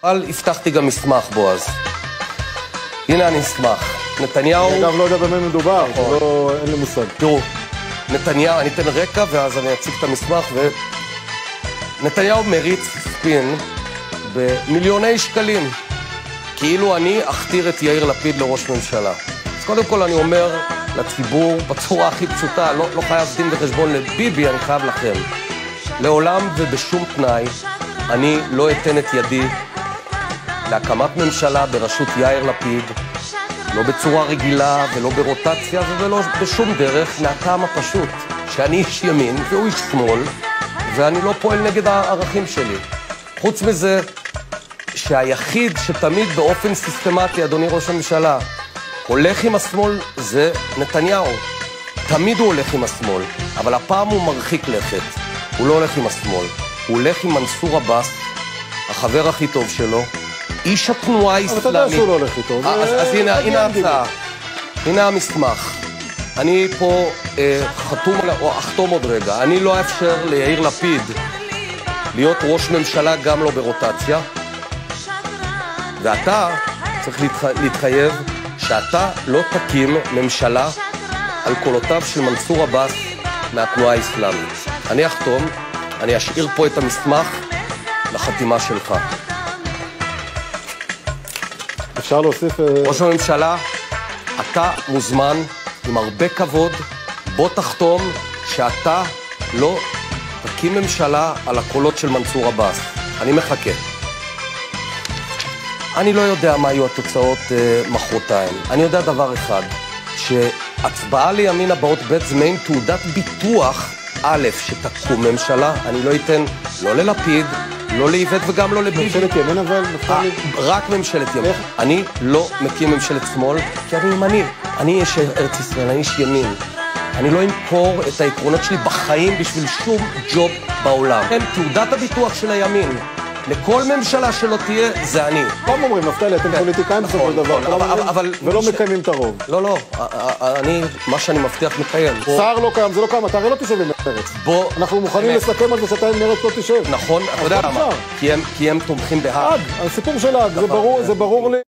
אבל הבטחתי גם מסמך, בועז. הנה המסמך. נתניהו... אני אגב לא יודע במה מדובר, אין לי מושג. תראו, נתניהו, אני אתן רקע ואז אני אציג את המסמך נתניהו מריץ ספין במיליוני שקלים, כאילו אני אכתיר את יאיר לפיד לראש ממשלה. אז קודם כל אני אומר לציבור בצורה הכי פשוטה, לא חייב דין וחשבון לביבי, אני חייב לכם. לעולם ובשום תנאי אני לא אתן את ידי להקמת ממשלה בראשות יאיר לפיד, לא בצורה רגילה ולא ברוטציה ולא בשום דרך, מהטעם הפשוט שאני איש ימין והוא איש שמאל ואני לא פועל נגד הערכים שלי. חוץ מזה שהיחיד שתמיד באופן סיסטמטי, אדוני ראש הממשלה, הולך עם השמאל זה נתניהו. תמיד הוא הולך עם השמאל, אבל הפעם הוא מרחיק לכת. הוא לא הולך עם השמאל, הוא הולך עם מנסור עבאס, החבר הכי טוב שלו, איש התנועה האסלאמית. אבל אתה יודע שהוא לא הולך איתו. אז הנה ההצעה, הנה המסמך. אני פה אחתום עוד רגע. אני לא אאפשר ליאיר לפיד להיות ראש ממשלה גם לא ברוטציה, ואתה צריך להתחייב שאתה לא תקים ממשלה על קולותיו של מנסור עבאס מהתנועה האסלאמית. אני אחתום, אני אשאיר פה את המסמך לחתימה שלך. אפשר להוסיף... ראש הממשלה, אתה מוזמן עם הרבה כבוד, בוא תחתום שאתה לא תקים ממשלה על הקולות של מנסור עבאס. אני מחכה. אני לא יודע מה יהיו התוצאות מחרתיים. אני יודע דבר אחד, שהצבעה לימין הבאות ב' זה מעין תעודת ביטוח א', שתקום ממשלה. אני לא אתן לא ללפיד, לא לאיווט וגם לא לביבי. ממשלת ימין אבל, נפתלי? רק ממשלת ימין. אני לא מקים ממשלת שמאל, כי אני ימני. אני איש ארץ ישראל, אני איש ימין. אני לא אמכור את העקרונות שלי בחיים בשביל שום ג'וב בעולם. הם תעודת הביטוח של הימין. לכל ממשלה שלא תהיה, זה אני. פעם אומרים, נפתלי, אתם פוליטיקאים בסופו של דבר, ולא מקיימים את הרוב. לא, מה שאני מבטיח מקיים. שר לא קיים, זה לא קיים, אתה הרי לא תשב עם מרץ. אנחנו מוכנים לסכם על זה שאתה עם מרץ לא תשב. נכון, אתה יודע למה? כי הם תומכים בהאג. הסיפור של האג, זה ברור לי.